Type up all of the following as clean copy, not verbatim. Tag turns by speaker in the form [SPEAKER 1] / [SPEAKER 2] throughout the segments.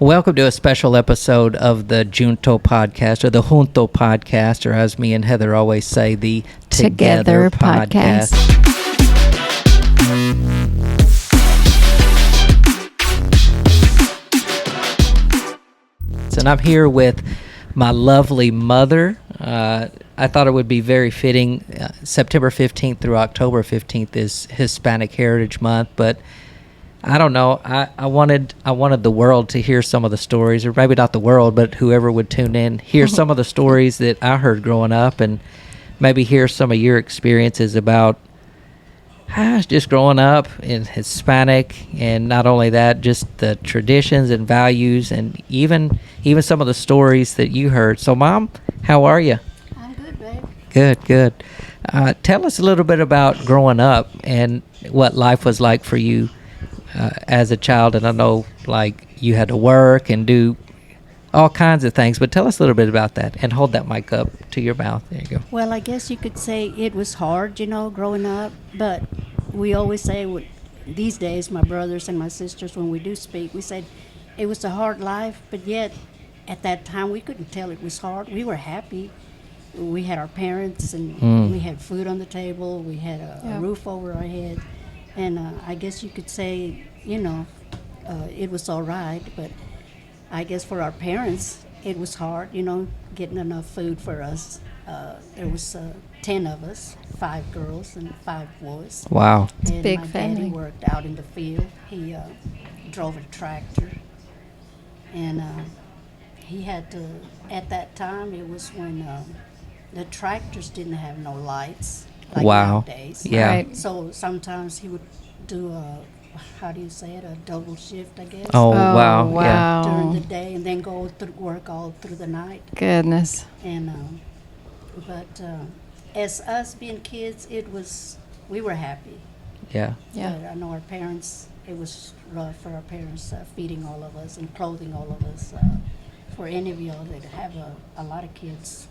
[SPEAKER 1] Welcome to a special episode of the Junto podcast, or the Junto podcast, or as me and Heather always say, the Together podcast. And I'm here with my lovely mother. I thought it would be very fitting. September 15th through October 15th is Hispanic Heritage Month, but I don't know. I wanted the world to hear some of the stories, or maybe not the world, but whoever would tune in, hear some of the stories that I heard growing up, and maybe hear some of your experiences about just growing up in Hispanic, and not only that, just the traditions and values, and even some of the stories that you heard. So, Mom, how are you?
[SPEAKER 2] I'm good, babe.
[SPEAKER 1] Good. Tell us a little bit about growing up and what life was like for you as a child. And I know, like, you had to work and do all kinds of things, but tell us a little bit about that, and hold that mic up to your mouth. There you go.
[SPEAKER 2] Well, I guess you could say it was hard, growing up, but we always say, these days, my brothers and my sisters, when we do speak, we said it was a hard life, but yet at that time we couldn't tell it was hard. We were happy. We had our parents, and we had food on the table. We had a roof over our head. And I guess you could say, it was all right, but I guess for our parents, it was hard, getting enough food for us. There was 10 of us, 5 girls and 5 boys.
[SPEAKER 1] Wow.
[SPEAKER 3] It's a big
[SPEAKER 2] my
[SPEAKER 3] family.
[SPEAKER 2] daddy worked out in the field. He drove a tractor. And he had to, at that time, it was when the tractors didn't have no lights. Like nowadays.
[SPEAKER 1] Yeah.
[SPEAKER 3] Right.
[SPEAKER 2] So sometimes he would do a double shift, I guess.
[SPEAKER 1] Oh, wow.
[SPEAKER 3] Wow.
[SPEAKER 2] During the day, and then go to work all through the night.
[SPEAKER 3] Goodness.
[SPEAKER 2] And but as us being kids, we were happy.
[SPEAKER 1] Yeah.
[SPEAKER 3] Yeah.
[SPEAKER 2] But I know our parents, it was rough for our parents feeding all of us and clothing all of us. For any of y'all that have a lot of kids,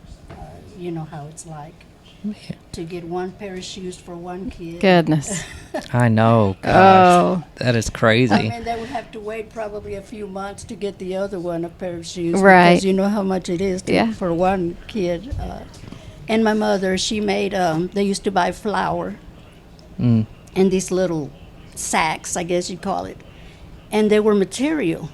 [SPEAKER 2] you know how it's like. To get one pair of shoes for one kid.
[SPEAKER 3] Goodness.
[SPEAKER 1] I know. Gosh,
[SPEAKER 3] Oh.
[SPEAKER 1] that is crazy.
[SPEAKER 2] I mean, they would have to wait probably a few months to get the other one a pair of shoes.
[SPEAKER 3] Right.
[SPEAKER 2] Because you know how much it is for one kid. And my mother, she made, they used to buy flour in these little sacks, I guess you'd call it. And they were material.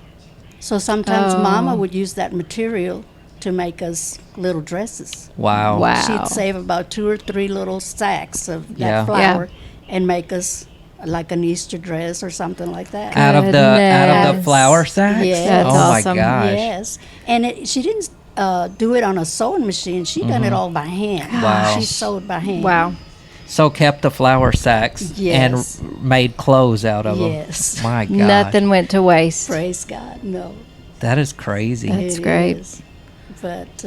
[SPEAKER 2] So sometimes Mama would use that material to make us little dresses.
[SPEAKER 1] Wow.
[SPEAKER 2] She'd save about 2 or 3 little sacks of that flour and make us like an Easter dress or something like that.
[SPEAKER 1] Out of the flour sacks?
[SPEAKER 2] Yes.
[SPEAKER 3] That's awesome.
[SPEAKER 1] My gosh.
[SPEAKER 2] Yes. And she didn't do it on a sewing machine. She done it all by hand.
[SPEAKER 1] Wow.
[SPEAKER 2] She sewed by hand.
[SPEAKER 3] Wow.
[SPEAKER 1] So kept the flour sacks
[SPEAKER 2] Yes.
[SPEAKER 1] and made clothes out of
[SPEAKER 2] Yes.
[SPEAKER 1] them. My gosh.
[SPEAKER 3] Nothing went to waste.
[SPEAKER 2] Praise God. No.
[SPEAKER 1] That is crazy.
[SPEAKER 3] That's
[SPEAKER 2] It
[SPEAKER 3] great.
[SPEAKER 2] is. But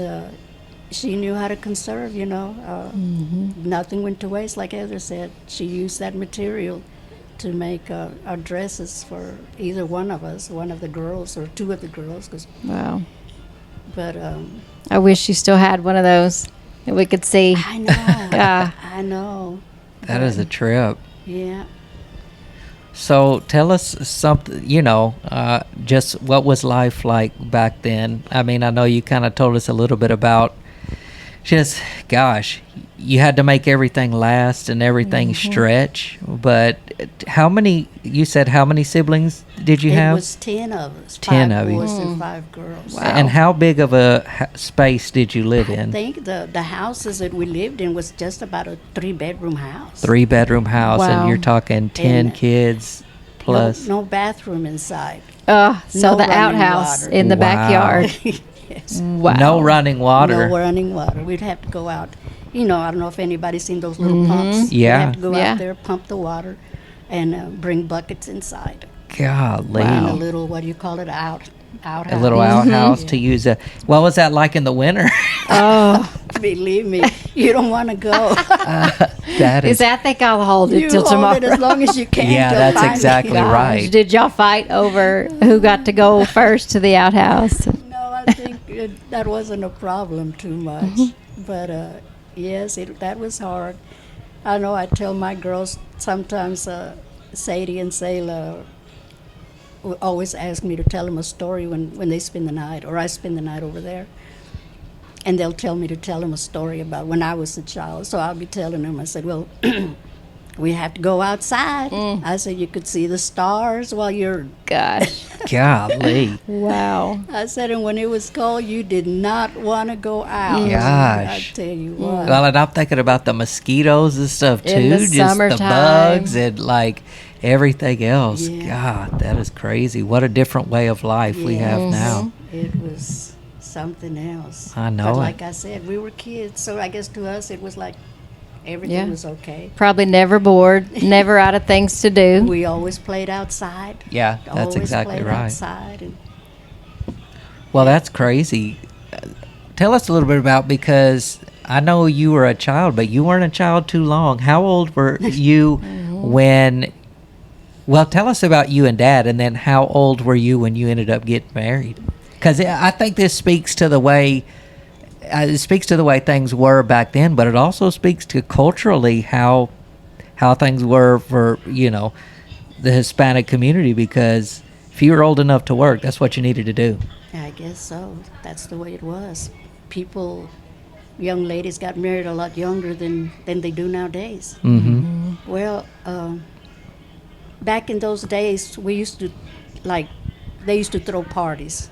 [SPEAKER 2] she knew how to conserve, Nothing went to waste, like Heather said. She used that material to make our dresses for either one of us, one of the girls or 2 of the girls.
[SPEAKER 3] Wow.
[SPEAKER 2] But
[SPEAKER 3] I wish you still had one of those that we could see.
[SPEAKER 2] I know.
[SPEAKER 3] Yeah.
[SPEAKER 2] I know.
[SPEAKER 1] That is a trip.
[SPEAKER 2] Yeah.
[SPEAKER 1] So tell us something, just what was life like back then? I mean, I know you kind of told us a little bit about just, gosh, you had to make everything last and everything stretch. But you said how many siblings did you have?
[SPEAKER 2] It was 10 of us.
[SPEAKER 1] 10
[SPEAKER 2] 5
[SPEAKER 1] of you.
[SPEAKER 2] boys and 5 girls.
[SPEAKER 3] Wow.
[SPEAKER 1] And how big of a space did you live
[SPEAKER 2] I
[SPEAKER 1] in?
[SPEAKER 2] think the houses that we lived in was just about a 3-bedroom house.
[SPEAKER 1] 3-bedroom house,
[SPEAKER 3] Wow.
[SPEAKER 1] and you're talking 10
[SPEAKER 2] And
[SPEAKER 1] kids plus.
[SPEAKER 2] No bathroom inside.
[SPEAKER 3] So
[SPEAKER 2] No
[SPEAKER 3] the
[SPEAKER 2] running
[SPEAKER 3] outhouse
[SPEAKER 2] water.
[SPEAKER 3] in the
[SPEAKER 1] Wow.
[SPEAKER 3] backyard.
[SPEAKER 2] Yes.
[SPEAKER 3] Wow.
[SPEAKER 1] No running water.
[SPEAKER 2] No running water. We'd have to go out. I don't know if anybody's seen those little pumps.
[SPEAKER 1] Yeah.
[SPEAKER 2] We'd have to go
[SPEAKER 3] Yeah.
[SPEAKER 2] out there, pump the water, and bring buckets inside.
[SPEAKER 1] Golly.
[SPEAKER 2] And a little, what do you call it, outhouse.
[SPEAKER 1] A little outhouse to use what was that like in the winter?
[SPEAKER 3] Oh.
[SPEAKER 2] Believe me, you don't want to go.
[SPEAKER 1] That
[SPEAKER 3] Is that think I'll hold it
[SPEAKER 2] You
[SPEAKER 3] till
[SPEAKER 2] hold
[SPEAKER 3] tomorrow?
[SPEAKER 2] it as long as you can.
[SPEAKER 1] Yeah,
[SPEAKER 2] till
[SPEAKER 1] that's
[SPEAKER 2] finally-
[SPEAKER 1] exactly
[SPEAKER 3] Gosh,
[SPEAKER 1] right.
[SPEAKER 3] Did y'all fight over who got to go first to the outhouse?
[SPEAKER 2] No, I think that wasn't a problem too much. But yes, that was hard. I know I tell my girls sometimes, Sadie and Sayla, always ask me to tell them a story when they spend the night, or I spend the night over there. And they'll tell me to tell them a story about when I was a child. So I'll be telling them, I said, well, we have to go outside. I said, you could see the stars while you're...
[SPEAKER 3] Gosh.
[SPEAKER 1] Golly.
[SPEAKER 3] Wow.
[SPEAKER 2] I said, and when it was cold, you did not want to go out.
[SPEAKER 1] Gosh.
[SPEAKER 2] I tell you what.
[SPEAKER 1] Well, and I'm thinking about the mosquitoes and stuff too.
[SPEAKER 3] In the
[SPEAKER 1] Just
[SPEAKER 3] summertime.
[SPEAKER 1] the bugs and like everything else.
[SPEAKER 2] Yeah.
[SPEAKER 1] God, that is crazy. What a different way of life we have
[SPEAKER 2] Yes.
[SPEAKER 1] now.
[SPEAKER 2] It was something else.
[SPEAKER 1] I know
[SPEAKER 2] But
[SPEAKER 1] it.
[SPEAKER 2] like I said, we were kids, so I guess to us it was like everything
[SPEAKER 3] Yeah.
[SPEAKER 2] was okay.
[SPEAKER 3] Probably never bored, never out of things to do.
[SPEAKER 2] We always played outside.
[SPEAKER 1] Yeah, that's
[SPEAKER 2] Always
[SPEAKER 1] exactly
[SPEAKER 2] played
[SPEAKER 1] right.
[SPEAKER 2] outside. And
[SPEAKER 1] Well, that's crazy. Tell us a little bit about, because I know you were a child, but you weren't a child too long. How old were you when? Well, tell us about you and Dad, and then how old were you when you ended up getting married? Because I think this speaks to the way things were back then, but it also speaks to culturally how things were for the Hispanic community. Because if you were old enough to work, that's what you needed to do.
[SPEAKER 2] I guess so. That's the way it was. Young ladies got married a lot younger than they do nowadays.
[SPEAKER 1] Mm-hmm.
[SPEAKER 2] Well, back in those days, they used to throw parties.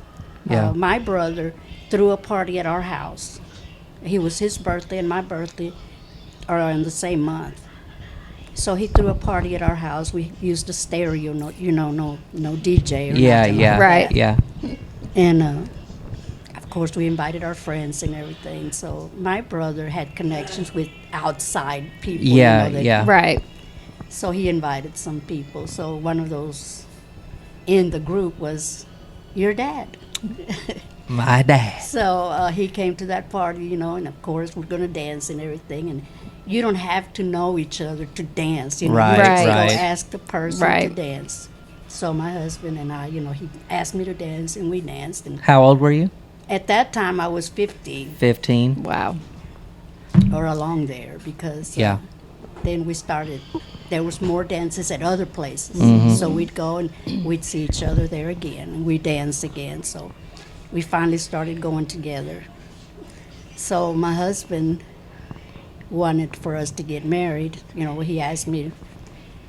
[SPEAKER 1] Yeah.
[SPEAKER 2] My brother threw a party at our house. His birthday and my birthday are in the same month. So he threw a party at our house. We used a stereo, no DJ or
[SPEAKER 1] Yeah,
[SPEAKER 2] nothing
[SPEAKER 1] yeah,
[SPEAKER 2] like
[SPEAKER 3] Right.
[SPEAKER 2] that.
[SPEAKER 1] yeah.
[SPEAKER 2] And of course, we invited our friends and everything. So my brother had connections with outside people.
[SPEAKER 1] Yeah,
[SPEAKER 2] that-
[SPEAKER 1] yeah.
[SPEAKER 3] Right.
[SPEAKER 2] So he invited some people. So one of those in the group was your dad.
[SPEAKER 1] My dad.
[SPEAKER 2] So he came to that party, and of course we're going to dance and everything. And you don't have to know each other to dance,
[SPEAKER 1] Right,
[SPEAKER 2] You just
[SPEAKER 3] right.
[SPEAKER 2] go ask the person to
[SPEAKER 3] Right.
[SPEAKER 2] dance. So my husband and I, he asked me to dance, and we danced. And
[SPEAKER 1] How old were you?
[SPEAKER 2] at that time, I was 15
[SPEAKER 1] 15.
[SPEAKER 3] Wow.
[SPEAKER 2] or along there, because
[SPEAKER 1] Yeah.
[SPEAKER 2] then we started. There was more dances at other places,
[SPEAKER 1] Mm-hmm.
[SPEAKER 2] so we'd go and we'd see each other there again, and we danced again. So we finally started going together. So my husband wanted for us to get married. He asked me,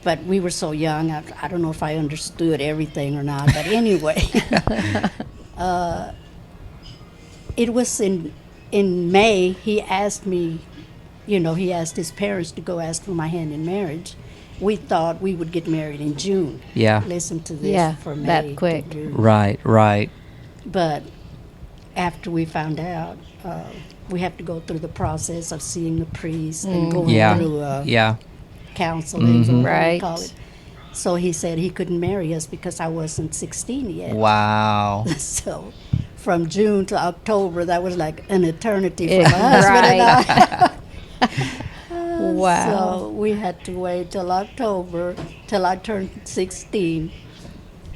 [SPEAKER 2] but we were so young. I don't know if I understood everything or not. But anyway, it was in May. He asked me. He asked his parents to go ask for my hand in marriage. We thought we would get married in June.
[SPEAKER 1] Yeah.
[SPEAKER 2] Listen to this,
[SPEAKER 3] Yeah,
[SPEAKER 2] for May
[SPEAKER 3] that
[SPEAKER 2] to
[SPEAKER 3] quick.
[SPEAKER 2] June.
[SPEAKER 1] Right, right.
[SPEAKER 2] But after we found out, we have to go through the process of seeing the priest and going
[SPEAKER 1] Yeah.
[SPEAKER 2] through
[SPEAKER 1] Yeah.
[SPEAKER 2] counseling, or whatever
[SPEAKER 3] Right.
[SPEAKER 2] you call it. So he said he couldn't marry us because I wasn't 16 yet.
[SPEAKER 1] Wow.
[SPEAKER 2] So from June to October, that was like an eternity for
[SPEAKER 3] Yeah,
[SPEAKER 2] my husband and I.
[SPEAKER 3] Wow.
[SPEAKER 2] So we had to wait till October, till I turned 16.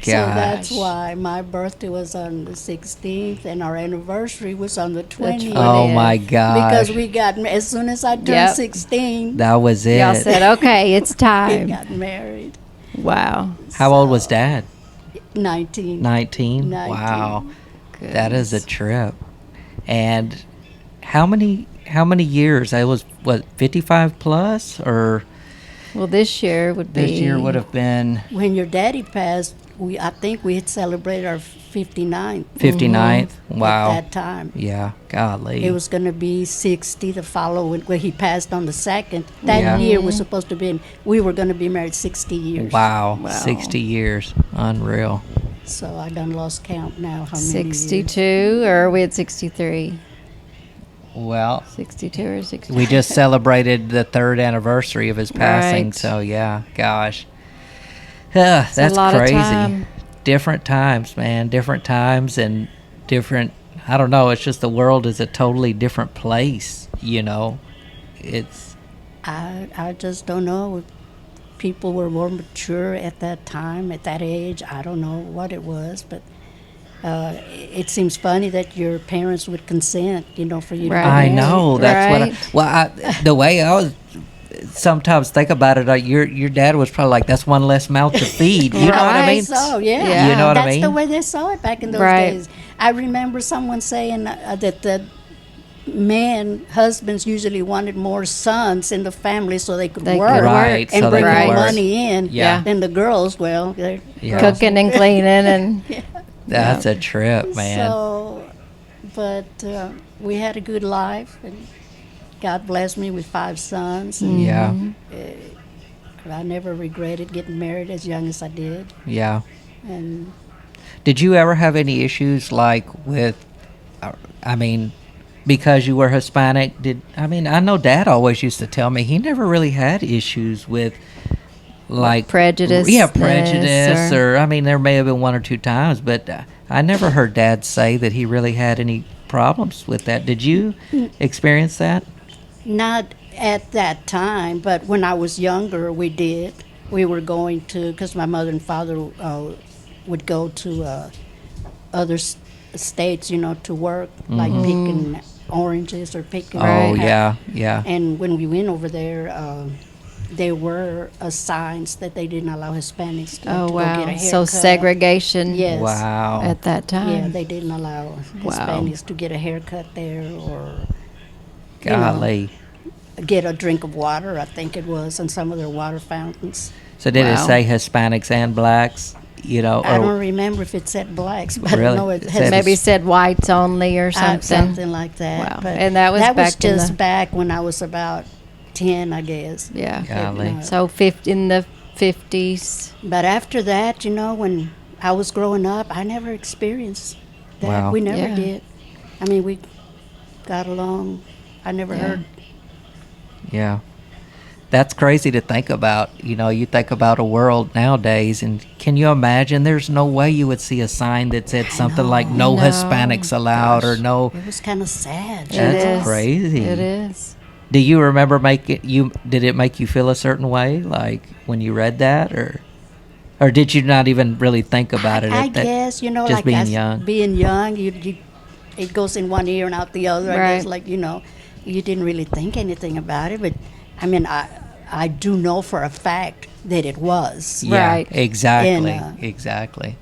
[SPEAKER 2] So
[SPEAKER 1] Gosh.
[SPEAKER 2] that's why my birthday was on the 16th and our anniversary was on the 20th.
[SPEAKER 1] Oh
[SPEAKER 3] Yeah.
[SPEAKER 1] my gosh.
[SPEAKER 2] Because we got, as soon as I turned
[SPEAKER 3] Yep.
[SPEAKER 2] 16,
[SPEAKER 1] that was it.
[SPEAKER 3] Y'all said, okay, it's
[SPEAKER 2] we
[SPEAKER 3] time.
[SPEAKER 2] got married.
[SPEAKER 3] Wow.
[SPEAKER 1] How old was Dad?
[SPEAKER 2] 19.
[SPEAKER 1] 19.
[SPEAKER 2] 19.
[SPEAKER 1] Wow. That is a trip. And how many years? I was 55 plus, or
[SPEAKER 3] Well, this year would be.
[SPEAKER 1] this year would have been
[SPEAKER 2] When your daddy passed, I think we had celebrated our 59th
[SPEAKER 1] 59th. Wow.
[SPEAKER 2] at that time.
[SPEAKER 1] Yeah. Golly.
[SPEAKER 2] It was going to be 60 the following, when he passed on the 2nd. That
[SPEAKER 1] Yeah.
[SPEAKER 2] year was supposed to be, we were going to be married 60 years.
[SPEAKER 1] Wow.
[SPEAKER 3] Wow.
[SPEAKER 1] 60 years. Unreal.
[SPEAKER 2] So I done lost count now how many years.
[SPEAKER 3] 62, or we had 63.
[SPEAKER 1] Well,
[SPEAKER 3] 62 or 63.
[SPEAKER 1] we just celebrated the 3rd anniversary of his passing.
[SPEAKER 3] Right.
[SPEAKER 1] So yeah, gosh. That's
[SPEAKER 3] a lot of
[SPEAKER 1] crazy.
[SPEAKER 3] time.
[SPEAKER 1] Different times, man. Different times and different. I don't know. It's just the world is a totally different place. It's
[SPEAKER 2] I just don't know. People were more mature at that time, at that age. I don't know what it was, but it seems funny that your parents would consent, for you to
[SPEAKER 3] Right.
[SPEAKER 2] get
[SPEAKER 1] I
[SPEAKER 2] married.
[SPEAKER 1] know. That's
[SPEAKER 3] Right.
[SPEAKER 1] what. The way I was. sometimes think about it. Your dad was probably like, "That's one less mouth to feed." You know what I
[SPEAKER 3] Right.
[SPEAKER 1] mean?
[SPEAKER 2] So yeah,
[SPEAKER 3] Yeah.
[SPEAKER 1] You know what I
[SPEAKER 2] that's
[SPEAKER 1] mean?
[SPEAKER 2] the way they saw it back in those
[SPEAKER 3] Right.
[SPEAKER 2] days. I remember someone saying that the husbands usually wanted more sons in the family so they could
[SPEAKER 3] They could
[SPEAKER 2] work
[SPEAKER 3] work.
[SPEAKER 1] Right,
[SPEAKER 2] and
[SPEAKER 1] so they
[SPEAKER 2] bring
[SPEAKER 3] could
[SPEAKER 2] more
[SPEAKER 3] work.
[SPEAKER 2] money in.
[SPEAKER 1] Yeah.
[SPEAKER 2] Than the girls. Well, they're
[SPEAKER 1] Yeah.
[SPEAKER 3] Cooking and cleaning and
[SPEAKER 1] That's a trip, man.
[SPEAKER 2] so. But we had a good life, and God blessed me with 5 sons. And
[SPEAKER 1] Yeah,
[SPEAKER 2] I never regretted getting married as young as I did.
[SPEAKER 1] yeah.
[SPEAKER 2] And
[SPEAKER 1] Did you ever have any issues like with? I mean, because you were Hispanic, I know Dad always used to tell me he never really had issues with like
[SPEAKER 3] prejudice.
[SPEAKER 1] Yeah, prejudice, or I mean, there may have been one or two times, but I never heard Dad say that he really had any problems with that. Did you experience that?
[SPEAKER 2] not at that time, but when I was younger, we did. We were going to, because my mother and father would go to other states, to work, like picking oranges or picking.
[SPEAKER 1] Oh yeah, yeah.
[SPEAKER 2] And when we went over there, there were signs that they didn't allow Hispanics to,
[SPEAKER 3] Oh
[SPEAKER 2] to go get a
[SPEAKER 3] wow.
[SPEAKER 2] haircut.
[SPEAKER 3] So segregation
[SPEAKER 2] Yes.
[SPEAKER 1] Wow.
[SPEAKER 3] at that time.
[SPEAKER 2] Yeah, they didn't allow Hispanics to get a haircut there or
[SPEAKER 1] Golly.
[SPEAKER 2] get a drink of water, I think it was, in some of their water fountains.
[SPEAKER 1] So did it
[SPEAKER 3] Wow.
[SPEAKER 1] say Hispanics and blacks?
[SPEAKER 2] I don't remember if it said blacks, but
[SPEAKER 1] Really?
[SPEAKER 2] I know it
[SPEAKER 1] It
[SPEAKER 2] has
[SPEAKER 1] said
[SPEAKER 3] Maybe said whites only or something.
[SPEAKER 2] something like that.
[SPEAKER 3] Wow.
[SPEAKER 2] But
[SPEAKER 3] And that was
[SPEAKER 2] that was
[SPEAKER 3] back in
[SPEAKER 2] just
[SPEAKER 3] the-
[SPEAKER 2] back when I was about 10, I guess.
[SPEAKER 3] Yeah.
[SPEAKER 1] Golly.
[SPEAKER 3] So in the 50s.
[SPEAKER 2] But after that, when I was growing up, I never experienced that.
[SPEAKER 1] Wow.
[SPEAKER 2] We never
[SPEAKER 3] Yeah.
[SPEAKER 2] did. I mean, we got along. I never
[SPEAKER 3] Yeah.
[SPEAKER 2] heard.
[SPEAKER 1] Yeah. That's crazy to think about. You think about a world nowadays, and can you imagine? There's no way you would see a sign that said something like "No
[SPEAKER 3] No.
[SPEAKER 1] Hispanics allowed" or "No."
[SPEAKER 2] It was kind of sad.
[SPEAKER 3] It
[SPEAKER 1] That's
[SPEAKER 3] is.
[SPEAKER 1] crazy.
[SPEAKER 3] It is.
[SPEAKER 1] Do you remember did it make you feel a certain way, like when you read that, or did you not even really think about it?
[SPEAKER 2] I
[SPEAKER 1] at that-
[SPEAKER 2] guess,
[SPEAKER 1] just
[SPEAKER 2] like
[SPEAKER 1] being
[SPEAKER 2] as
[SPEAKER 1] young.
[SPEAKER 2] being young, it goes in one ear and out the other. I guess,
[SPEAKER 3] Right.
[SPEAKER 2] like, you didn't really think anything about it. But, I mean, I do know for a fact that it was.
[SPEAKER 1] Yeah,
[SPEAKER 3] Right.
[SPEAKER 1] exactly,
[SPEAKER 2] And,
[SPEAKER 1] exactly.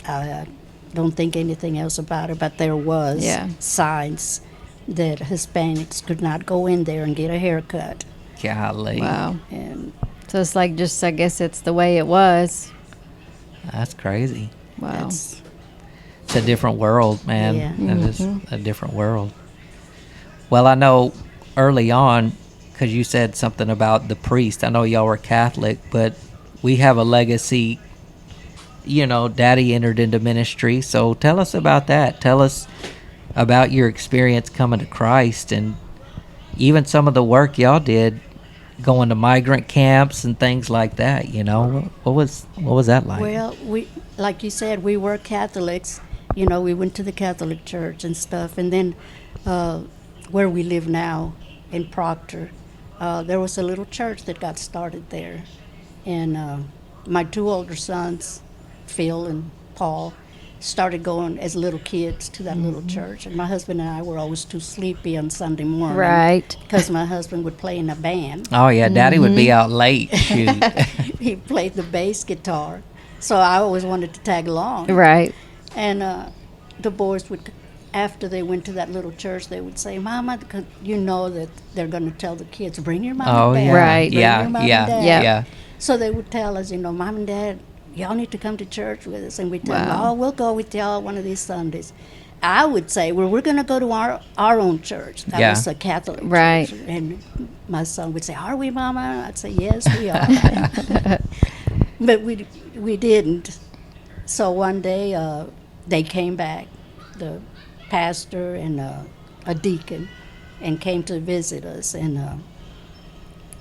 [SPEAKER 2] I don't think anything else about it, but there was
[SPEAKER 3] Yeah.
[SPEAKER 2] signs that Hispanics could not go in there and get a haircut.
[SPEAKER 1] Golly,
[SPEAKER 3] Wow.
[SPEAKER 2] And
[SPEAKER 3] So it's like I guess it's the way it was.
[SPEAKER 1] that's crazy.
[SPEAKER 3] Wow.
[SPEAKER 2] that's,
[SPEAKER 1] It's a different world, man.
[SPEAKER 2] Yeah.
[SPEAKER 1] That is a different world. Well, I know early on, because you said something about the priest. I know y'all were Catholic, but we have a legacy. Daddy entered into ministry. So tell us about that. Tell us about your experience coming to Christ, and even some of the work y'all did going to migrant camps and things like that. What was that like?
[SPEAKER 2] well, like you said, we were Catholics. We went to the Catholic Church and stuff. And then where we live now in Proctor, there was a little church that got started there. And my 2 older sons, Phil and Paul, started going as little kids to that little church. And my husband and I were always too sleepy on Sunday morning.
[SPEAKER 3] Right.
[SPEAKER 2] Because my husband would play in a band.
[SPEAKER 1] Oh yeah, Daddy would be out late. Shoot.
[SPEAKER 2] He played the bass guitar. So I always wanted to tag along.
[SPEAKER 3] Right.
[SPEAKER 2] And the boys would, after they went to that little church, they would say, "Mama," 'cause you know that they're going to tell the kids, "Bring your mom
[SPEAKER 1] Oh
[SPEAKER 2] and dad."
[SPEAKER 1] yeah,
[SPEAKER 3] Right.
[SPEAKER 2] Bring
[SPEAKER 1] yeah,
[SPEAKER 2] your mom
[SPEAKER 1] yeah,
[SPEAKER 2] and dad.
[SPEAKER 3] Yeah.
[SPEAKER 1] yeah.
[SPEAKER 2] So they would tell us, "Mom and Dad, y'all need to come to church with us." And we'd tell them,
[SPEAKER 3] Wow.
[SPEAKER 2] "Oh, we'll go with y'all one of these Sundays." I would say, "Well, we're going to go to our own church." That
[SPEAKER 1] Yeah.
[SPEAKER 2] was a Catholic
[SPEAKER 3] Right.
[SPEAKER 2] church. And my son would say, "Are we, Mama?" I'd say, "Yes, we are." But we didn't. So one day they came back, the pastor and a deacon, and came to visit us. And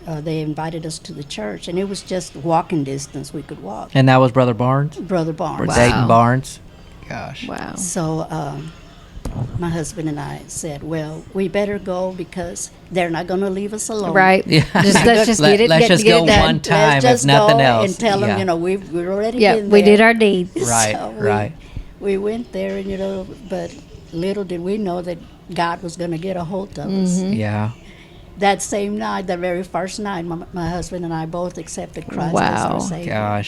[SPEAKER 2] they invited us to the church. And it was just walking distance. We could walk.
[SPEAKER 1] And that was Brother Barnes
[SPEAKER 2] Brother
[SPEAKER 1] or
[SPEAKER 2] Barnes.
[SPEAKER 1] Dayton Barnes. Gosh.
[SPEAKER 3] Wow.
[SPEAKER 2] So my husband and I said, "Well, we better go because they're not going to leave us alone."
[SPEAKER 3] Right.
[SPEAKER 1] Yeah.
[SPEAKER 3] Let's just get it.
[SPEAKER 1] Let's just
[SPEAKER 3] get
[SPEAKER 1] go
[SPEAKER 3] it done.
[SPEAKER 1] one time,
[SPEAKER 2] Let's
[SPEAKER 1] if
[SPEAKER 2] just
[SPEAKER 1] nothing
[SPEAKER 2] go
[SPEAKER 1] else.
[SPEAKER 2] and tell them,
[SPEAKER 1] Yeah.
[SPEAKER 2] we've already
[SPEAKER 3] Yeah,
[SPEAKER 2] been
[SPEAKER 3] we
[SPEAKER 2] there.
[SPEAKER 3] did our deed.
[SPEAKER 1] Right,
[SPEAKER 2] So
[SPEAKER 1] right.
[SPEAKER 2] We went there, and but little did we know that God was going to get a hold of us.
[SPEAKER 1] Yeah.
[SPEAKER 2] that same night, the very first night, my husband and I both accepted Christ as
[SPEAKER 3] Wow.
[SPEAKER 2] our Savior.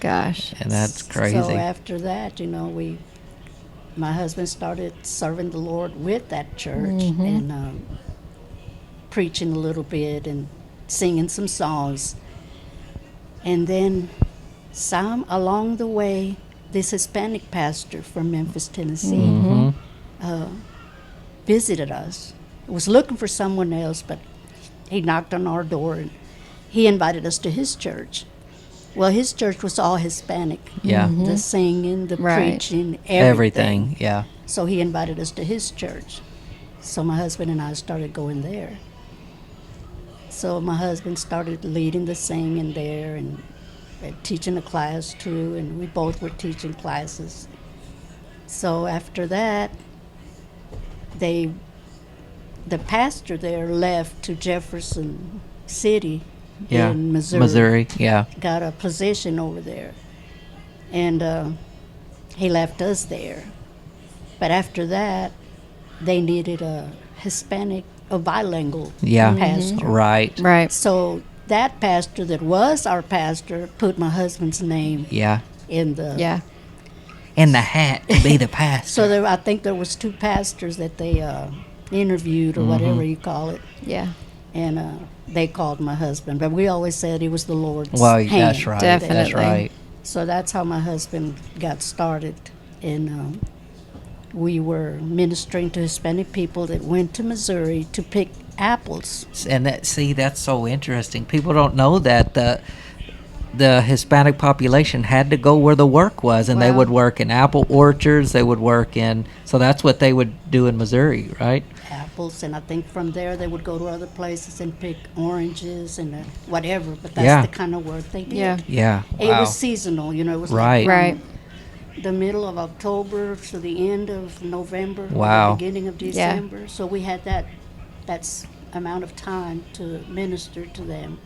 [SPEAKER 3] Gosh.
[SPEAKER 1] And that's crazy.
[SPEAKER 2] So after that, my husband started serving the Lord with that church and preaching a little bit and singing some songs. And then along the way, this Hispanic pastor from Memphis, Tennessee, visited us. He was looking for someone else, but he knocked on our door and he invited us to his church. Well, his church was all Hispanic.
[SPEAKER 1] Yeah.
[SPEAKER 2] The singing, the
[SPEAKER 3] Right.
[SPEAKER 2] preaching,
[SPEAKER 1] Everything. Yeah.
[SPEAKER 2] So he invited us to his church. So my husband and I started going there. So my husband started leading the singing there and teaching a class too, and we both were teaching classes. So after that, the pastor there left to Jefferson City
[SPEAKER 1] Yeah.
[SPEAKER 2] in
[SPEAKER 1] Missouri. Yeah.
[SPEAKER 2] Got a position over there, and he left us there. But after that, they needed a bilingual
[SPEAKER 1] Yeah.
[SPEAKER 2] pastor.
[SPEAKER 1] Right.
[SPEAKER 3] Right.
[SPEAKER 2] So that pastor that was our pastor put my husband's name
[SPEAKER 1] Yeah.
[SPEAKER 2] in the.
[SPEAKER 3] Yeah.
[SPEAKER 1] In the hat to be the pastor.
[SPEAKER 2] So I think there was 2 pastors that they interviewed or whatever you call it,
[SPEAKER 3] Yeah.
[SPEAKER 2] and they called my husband. But we always said he was the Lord's
[SPEAKER 1] Well,
[SPEAKER 2] hand.
[SPEAKER 1] that's right. That's
[SPEAKER 3] Definitely.
[SPEAKER 1] right.
[SPEAKER 2] So that's how my husband got started, and we were ministering to Hispanic people that went to Missouri to pick apples.
[SPEAKER 1] And that's so interesting. People don't know that the Hispanic population had to go where the work was, and they
[SPEAKER 3] Wow.
[SPEAKER 1] would work in apple orchards. They would work so that's what they would do in Missouri, right?
[SPEAKER 2] Apples, and I think from there they would go to other places and pick oranges and whatever. But that's
[SPEAKER 1] Yeah.
[SPEAKER 2] the kind of work they did.
[SPEAKER 3] Yeah.
[SPEAKER 1] Yeah.
[SPEAKER 2] It
[SPEAKER 1] Wow.
[SPEAKER 2] was seasonal, it was
[SPEAKER 1] Right.
[SPEAKER 2] like
[SPEAKER 3] Right.
[SPEAKER 2] the middle of October to the end of November, or
[SPEAKER 1] Wow.
[SPEAKER 2] the beginning of December. So we had that's amount of time to minister to them.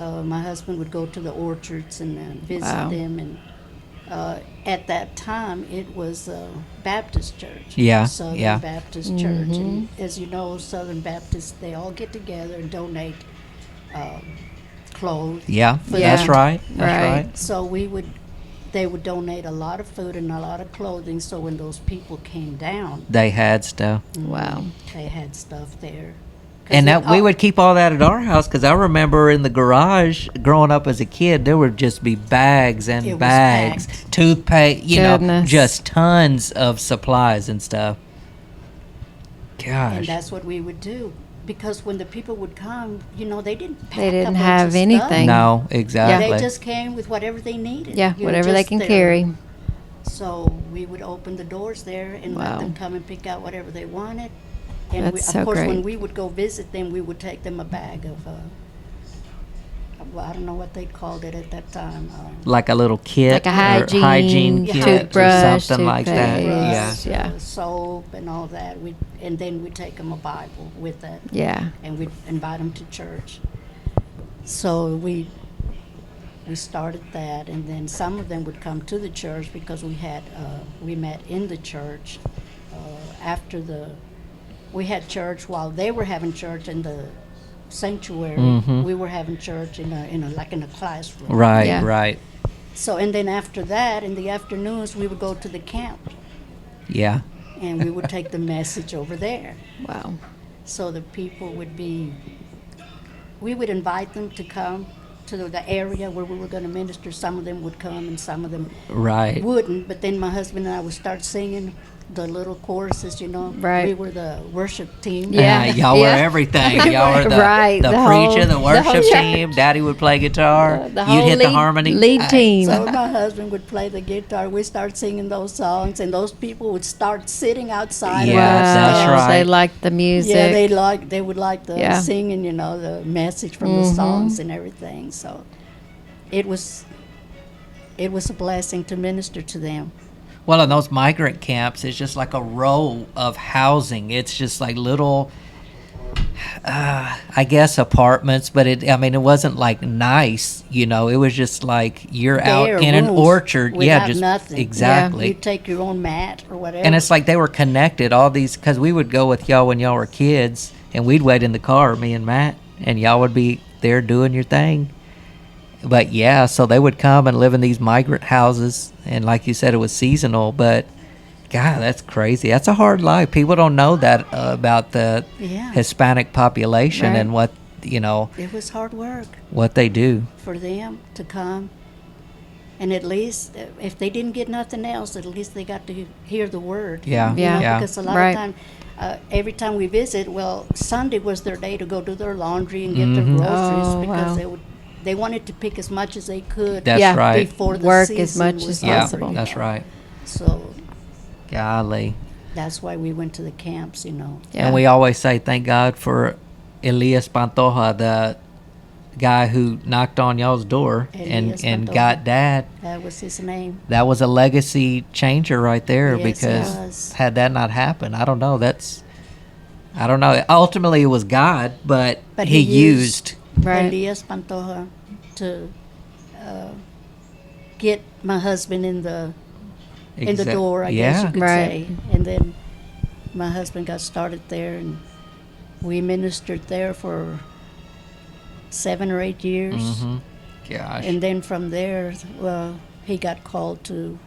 [SPEAKER 2] My husband would go to the orchards and visit
[SPEAKER 3] Wow.
[SPEAKER 2] them, and at that time it was a Baptist church.
[SPEAKER 1] Yeah,
[SPEAKER 2] Southern
[SPEAKER 1] yeah.
[SPEAKER 2] Baptist Church, and as you know, Southern Baptists, they all get together and donate clothes.
[SPEAKER 1] Yeah.
[SPEAKER 2] food.
[SPEAKER 1] That's right. That's
[SPEAKER 3] Right.
[SPEAKER 1] right.
[SPEAKER 2] So they would donate a lot of food and a lot of clothing. So when those people came down,
[SPEAKER 1] They had stuff.
[SPEAKER 3] Wow.
[SPEAKER 2] they had stuff there. 'Cause
[SPEAKER 1] And
[SPEAKER 2] it-
[SPEAKER 1] we would keep all that at our house, because I remember in the garage growing up as a kid, there would just be bags and
[SPEAKER 2] It was
[SPEAKER 1] bags,
[SPEAKER 2] packed.
[SPEAKER 1] toothpaste, know,
[SPEAKER 3] Goodness.
[SPEAKER 1] just tons of supplies and stuff.
[SPEAKER 2] and
[SPEAKER 1] Gosh.
[SPEAKER 2] that's what we would do. Because when the people would come, they didn't pack
[SPEAKER 3] They
[SPEAKER 2] a
[SPEAKER 3] didn't
[SPEAKER 2] bunch
[SPEAKER 3] have
[SPEAKER 2] of stuff.
[SPEAKER 3] anything.
[SPEAKER 1] No, exactly.
[SPEAKER 2] They just came with whatever they needed.
[SPEAKER 3] Yeah. Whatever they
[SPEAKER 2] just
[SPEAKER 3] can
[SPEAKER 2] their-
[SPEAKER 3] carry.
[SPEAKER 2] So we would open the doors there and
[SPEAKER 3] Wow.
[SPEAKER 2] let them come and pick out whatever they wanted. And
[SPEAKER 3] That's
[SPEAKER 2] of
[SPEAKER 3] so
[SPEAKER 2] course, when
[SPEAKER 3] great.
[SPEAKER 2] we would go visit them, we would take them a bag of, I don't know what they called it at that time.
[SPEAKER 1] Like a little kit,
[SPEAKER 3] Like a
[SPEAKER 1] or
[SPEAKER 3] hygiene
[SPEAKER 1] kit,
[SPEAKER 3] toothbrush,
[SPEAKER 1] or something like that.
[SPEAKER 3] toothpaste.
[SPEAKER 1] Yeah.
[SPEAKER 3] Yeah.
[SPEAKER 2] Soap and all that. And then we'd take them a Bible with that.
[SPEAKER 3] Yeah.
[SPEAKER 2] And we'd invite them to church. So we started that, and then some of them would come to the church because we met in the church after we had church while they were having church in the sanctuary. We were having church in a classroom.
[SPEAKER 1] Right,
[SPEAKER 3] Yeah.
[SPEAKER 1] right.
[SPEAKER 2] So, and then after that, in the afternoons, we would go to the camp,
[SPEAKER 1] Yeah.
[SPEAKER 2] and we would take the message over there.
[SPEAKER 3] Wow.
[SPEAKER 2] So the people we would invite them to come to the area where we were going to minister. Some of them would come and some of them
[SPEAKER 1] Right.
[SPEAKER 2] wouldn't, but then my husband and I would start singing the little choruses,
[SPEAKER 3] Right.
[SPEAKER 2] We were the worship team.
[SPEAKER 3] Yeah.
[SPEAKER 1] Y'all were
[SPEAKER 3] Yeah.
[SPEAKER 1] everything. Y'all were the,
[SPEAKER 3] Right,
[SPEAKER 1] the
[SPEAKER 3] the
[SPEAKER 1] preacher,
[SPEAKER 3] whole-
[SPEAKER 1] the
[SPEAKER 3] the
[SPEAKER 1] worship
[SPEAKER 3] whole church.
[SPEAKER 1] team. Daddy would play guitar.
[SPEAKER 3] The
[SPEAKER 1] You'd
[SPEAKER 3] whole
[SPEAKER 1] hit the harmony.
[SPEAKER 3] lead team.
[SPEAKER 2] So my husband would play the guitar. We start singing those songs, and those people would start sitting outside.
[SPEAKER 1] Yeah,
[SPEAKER 2] on the
[SPEAKER 1] that's
[SPEAKER 2] stairs.
[SPEAKER 1] right.
[SPEAKER 3] They like the music.
[SPEAKER 2] Yeah, they would like the
[SPEAKER 3] Yeah.
[SPEAKER 2] singing, the message from the songs and everything. So it was a blessing to minister to them.
[SPEAKER 1] Well, in those migrant camps, it's just like a row of housing. It's just like little, I guess, apartments. But it wasn't like nice. It was just like you're out
[SPEAKER 2] Bare
[SPEAKER 1] in an
[SPEAKER 2] rooms
[SPEAKER 1] orchard. Yeah,
[SPEAKER 2] without
[SPEAKER 1] just
[SPEAKER 2] nothing.
[SPEAKER 1] exactly.
[SPEAKER 2] You take your own mat or whatever.
[SPEAKER 1] And it's like they were connected. All these, because we would go with y'all when y'all were kids, and we'd wait in the car, me and Matt, and y'all would be there doing your thing. But yeah, so they would come and live in these migrant houses, and like you said, it was seasonal. But God, that's crazy. That's a hard life. People don't know that about the
[SPEAKER 2] Yeah.
[SPEAKER 1] Hispanic population
[SPEAKER 3] Right.
[SPEAKER 1] and what
[SPEAKER 2] It was hard work
[SPEAKER 1] what they do.
[SPEAKER 2] for them to come. And at least, if they didn't get nothing else, at least they got to hear the word.
[SPEAKER 1] Yeah.
[SPEAKER 3] Yeah.
[SPEAKER 2] Because a lot
[SPEAKER 3] Right.
[SPEAKER 2] of time, every time we visit, well, Sunday was their day to go do their laundry and get their
[SPEAKER 1] Mhm.
[SPEAKER 2] groceries
[SPEAKER 3] Oh,
[SPEAKER 2] because
[SPEAKER 3] wow.
[SPEAKER 2] they wanted to pick as much as they could
[SPEAKER 1] That's
[SPEAKER 3] Yeah.
[SPEAKER 1] right.
[SPEAKER 2] before the
[SPEAKER 3] Work
[SPEAKER 2] season
[SPEAKER 3] as much
[SPEAKER 2] was
[SPEAKER 3] as
[SPEAKER 1] Yeah,
[SPEAKER 3] possible.
[SPEAKER 1] that's right.
[SPEAKER 2] So
[SPEAKER 1] Golly.
[SPEAKER 2] that's why we went to the camps,
[SPEAKER 3] Yeah.
[SPEAKER 1] And we always say thank God for Elias Pantoja, the guy who knocked on y'all's door
[SPEAKER 2] Elias
[SPEAKER 1] and
[SPEAKER 2] Pantoja.
[SPEAKER 1] got Dad.
[SPEAKER 2] That was his name.
[SPEAKER 1] That was a legacy changer right there,
[SPEAKER 2] Yes, it
[SPEAKER 1] because
[SPEAKER 2] was.
[SPEAKER 1] had that not happened, I don't know. I don't know. Ultimately, it was God, but he used.
[SPEAKER 3] Right.
[SPEAKER 2] Elias Pantoja to get my husband in the door, I guess you could
[SPEAKER 3] Right.
[SPEAKER 2] say. And then my husband got started there, and we ministered there for 7 or 8 years.
[SPEAKER 1] Mhm. Gosh.
[SPEAKER 2] And then from there, well, he got called to,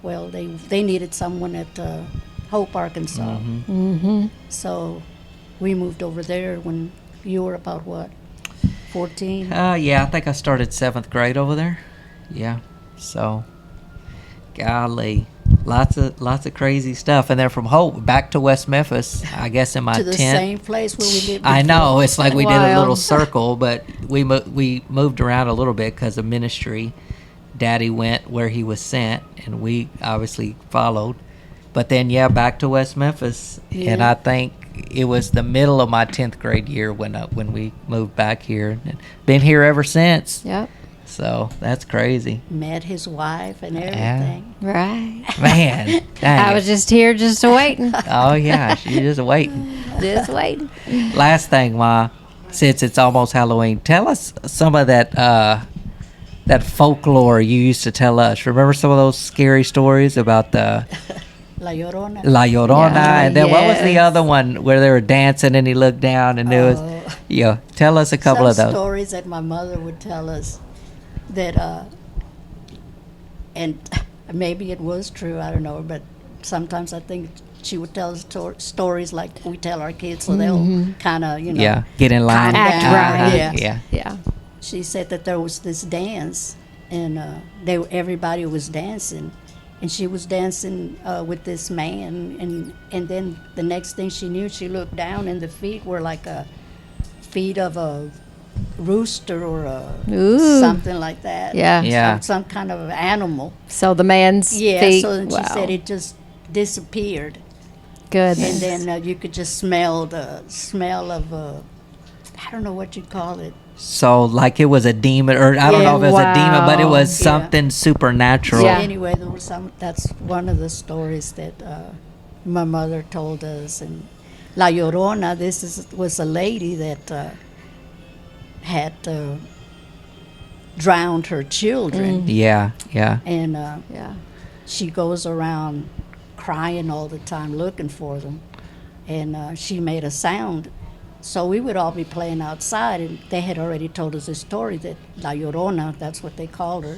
[SPEAKER 2] they needed someone at Hope, Arkansas.
[SPEAKER 1] Mhm.
[SPEAKER 3] Mm-hmm.
[SPEAKER 2] So we moved over there when you were about what, 14?
[SPEAKER 1] Yeah, I think I started 7th grade over there. Yeah. So, golly, lots of crazy stuff. And then from Hope back to West Memphis, I guess in my
[SPEAKER 2] To the
[SPEAKER 1] 10th.
[SPEAKER 2] same place where we lived
[SPEAKER 1] I know,
[SPEAKER 2] before.
[SPEAKER 1] it's like we did a
[SPEAKER 3] Wild.
[SPEAKER 1] little circle, but we moved around a little bit because of ministry. Daddy went where he was sent, and we obviously followed. But then, yeah, back to West Memphis, and
[SPEAKER 2] Yeah.
[SPEAKER 1] I think it was the middle of my 10th grade year when we moved back here, and been here ever since.
[SPEAKER 3] Yep.
[SPEAKER 1] So that's crazy,
[SPEAKER 2] Met his wife and everything.
[SPEAKER 3] Right.
[SPEAKER 1] man. Dang
[SPEAKER 3] I
[SPEAKER 1] it.
[SPEAKER 3] was just here, just waiting,
[SPEAKER 1] Oh yeah, she's just waiting.
[SPEAKER 3] just waiting.
[SPEAKER 1] Last thing, Ma, since it's almost Halloween, tell us some of that folklore you used to tell us. Remember some of those scary stories about the
[SPEAKER 2] La Llorona.
[SPEAKER 1] La Llorona,
[SPEAKER 3] Yeah,
[SPEAKER 1] and then what was the
[SPEAKER 3] yes.
[SPEAKER 1] other one where they were dancing and he looked down and there was,
[SPEAKER 2] Oh.
[SPEAKER 1] tell us a couple
[SPEAKER 2] Some
[SPEAKER 1] of those.
[SPEAKER 2] stories that my mother would tell us that, and maybe it was true, I don't know, but sometimes I think she would tell us stories like we tell our kids, so they'll kind of,
[SPEAKER 1] Yeah, get in line.
[SPEAKER 2] calm
[SPEAKER 3] Act
[SPEAKER 2] down.
[SPEAKER 3] right.
[SPEAKER 2] Yeah.
[SPEAKER 1] Yeah.
[SPEAKER 3] Yeah.
[SPEAKER 2] She said that there was this dance, and everybody was dancing, and she was dancing with this man, and then the next thing she knew, she looked down, and the feet were like a feet of a rooster or
[SPEAKER 3] Ooh.
[SPEAKER 2] something like that.
[SPEAKER 3] Yeah.
[SPEAKER 1] Yeah.
[SPEAKER 2] Some kind of animal.
[SPEAKER 3] So the man's
[SPEAKER 2] Yeah.
[SPEAKER 3] feet.
[SPEAKER 2] So then
[SPEAKER 3] wow.
[SPEAKER 2] she said it just disappeared,
[SPEAKER 3] Goodness.
[SPEAKER 2] and then you could just smell the smell of I don't know what you'd call it.
[SPEAKER 1] So like it was a demon, or I don't
[SPEAKER 2] Yeah.
[SPEAKER 1] know if it was a demon, but it was
[SPEAKER 2] Yeah.
[SPEAKER 1] something supernatural.
[SPEAKER 2] So
[SPEAKER 3] Yeah.
[SPEAKER 2] anyway, there was that's one of the stories that my mother told us. And La Llorona, was a lady that had drowned her children,
[SPEAKER 1] Yeah, yeah.
[SPEAKER 2] and
[SPEAKER 3] Yeah.
[SPEAKER 2] she goes around crying all the time looking for them, and she made a sound. So we would all be playing outside, and they had already told us this story that La Llorona, that's what they called her.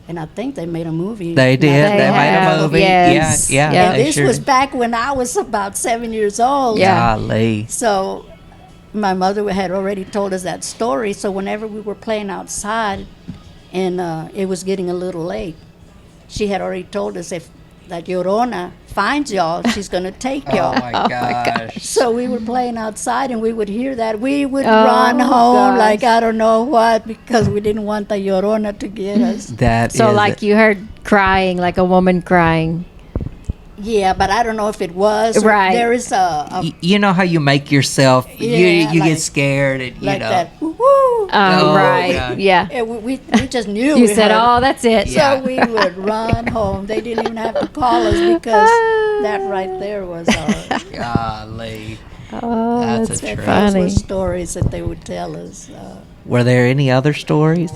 [SPEAKER 2] And I think they made a movie.
[SPEAKER 1] They did.
[SPEAKER 3] They
[SPEAKER 1] They made a
[SPEAKER 3] have,
[SPEAKER 1] movie.
[SPEAKER 3] yes.
[SPEAKER 1] Yeah,
[SPEAKER 3] Yeah.
[SPEAKER 2] And
[SPEAKER 1] they
[SPEAKER 2] this
[SPEAKER 1] sure
[SPEAKER 2] was
[SPEAKER 1] did.
[SPEAKER 2] back when I was about 7 years old.
[SPEAKER 3] Yeah.
[SPEAKER 1] Golly.
[SPEAKER 2] So my mother had already told us that story. So whenever we were playing outside and it was getting a little late, she had already told us if that Llorona finds y'all, she's going to take
[SPEAKER 1] Oh
[SPEAKER 2] y'all.
[SPEAKER 1] my gosh.
[SPEAKER 2] So we were playing outside and we would hear that. We would
[SPEAKER 3] Oh,
[SPEAKER 2] run home
[SPEAKER 3] gosh.
[SPEAKER 2] like I don't know what because we didn't want the Llorona to get us.
[SPEAKER 1] That
[SPEAKER 3] So
[SPEAKER 1] is
[SPEAKER 3] like you heard crying, like a woman crying.
[SPEAKER 2] Yeah, but I don't know if it was. Or
[SPEAKER 3] Right.
[SPEAKER 2] There is a
[SPEAKER 1] you know how you make yourself,
[SPEAKER 2] Yeah,
[SPEAKER 1] you
[SPEAKER 2] like-
[SPEAKER 1] get scared and
[SPEAKER 2] like
[SPEAKER 1] know.
[SPEAKER 2] that. Woo!
[SPEAKER 1] Oh,
[SPEAKER 3] Right.
[SPEAKER 1] God.
[SPEAKER 3] Yeah.
[SPEAKER 2] And we just knew.
[SPEAKER 3] You
[SPEAKER 2] we
[SPEAKER 3] said,
[SPEAKER 2] heard it.
[SPEAKER 3] "Oh, that's it."
[SPEAKER 1] Yeah.
[SPEAKER 2] So we would run home. They didn't even have to call us because that right there was our.
[SPEAKER 1] Golly.
[SPEAKER 3] Oh,
[SPEAKER 1] That's
[SPEAKER 3] that's,
[SPEAKER 1] a trip.
[SPEAKER 2] Those
[SPEAKER 3] funny.
[SPEAKER 2] were stories that they would tell us.
[SPEAKER 1] Were there any other stories?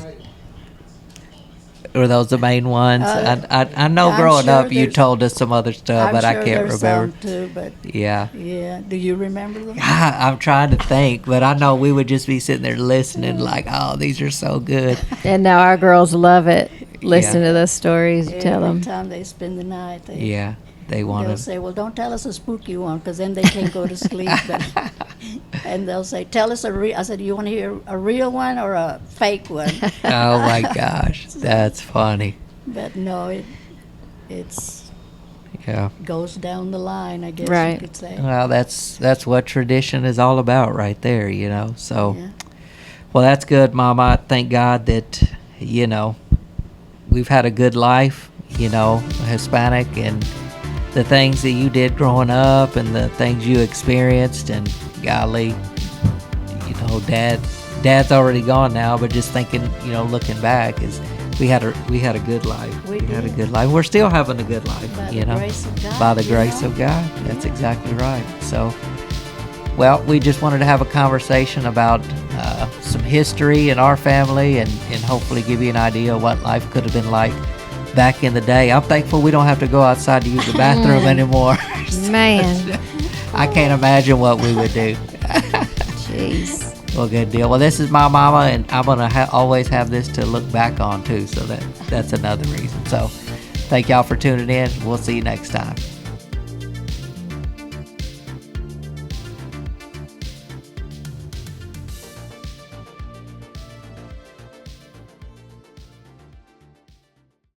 [SPEAKER 1] Were those the main ones? I know
[SPEAKER 2] I'm
[SPEAKER 1] growing
[SPEAKER 2] sure
[SPEAKER 1] up you
[SPEAKER 2] there's-
[SPEAKER 1] told us some other stuff,
[SPEAKER 2] I'm
[SPEAKER 1] but I
[SPEAKER 2] sure
[SPEAKER 1] can't
[SPEAKER 2] there's
[SPEAKER 1] remember.
[SPEAKER 2] some too, but
[SPEAKER 1] Yeah.
[SPEAKER 2] yeah. Do you remember them?
[SPEAKER 1] I'm trying to think, but I know we would just be sitting there listening like, oh, these are so good.
[SPEAKER 3] And now our girls love it. Listen to those stories. You tell
[SPEAKER 2] Every
[SPEAKER 3] them.
[SPEAKER 2] time they spend the night,
[SPEAKER 1] Yeah, they want
[SPEAKER 2] they'll
[SPEAKER 1] to.
[SPEAKER 2] say, "Well, don't tell us a spooky one, because then they can't go to sleep." But, and they'll say, "Tell us a real." I said, "You want to hear a real one or a fake one?"
[SPEAKER 1] Oh my gosh, that's funny.
[SPEAKER 2] But no, it's
[SPEAKER 1] Yeah.
[SPEAKER 2] goes down the line, I guess
[SPEAKER 3] Right.
[SPEAKER 2] you could say.
[SPEAKER 1] Well, that's what tradition is all about, right there. You know. So,
[SPEAKER 2] Yeah.
[SPEAKER 1] well, that's good, Mama. Thank God that we've had a good life. Hispanic, and the things that you did growing up, and the things you experienced, and golly, Dad's already gone now. But just thinking, looking back, is we had a good life.
[SPEAKER 2] We
[SPEAKER 1] had a
[SPEAKER 2] did.
[SPEAKER 1] good life. We're still having a good life.
[SPEAKER 2] By the grace of God,
[SPEAKER 1] By the
[SPEAKER 2] you
[SPEAKER 1] grace
[SPEAKER 2] know?
[SPEAKER 1] of God. That's exactly right. So, well, we just wanted to have a conversation about some history in our family, and hopefully give you an idea of what life could have been like back in the day. I'm thankful we don't have to go outside to use the bathroom anymore.
[SPEAKER 3] Man.
[SPEAKER 1] I can't imagine what we would do.
[SPEAKER 3] Jeez.
[SPEAKER 1] Well, good deal. Well, this is my mama, and I'm going to always have this to look back on, too. So that's another reason. So thank y'all for tuning in. We'll see you next time.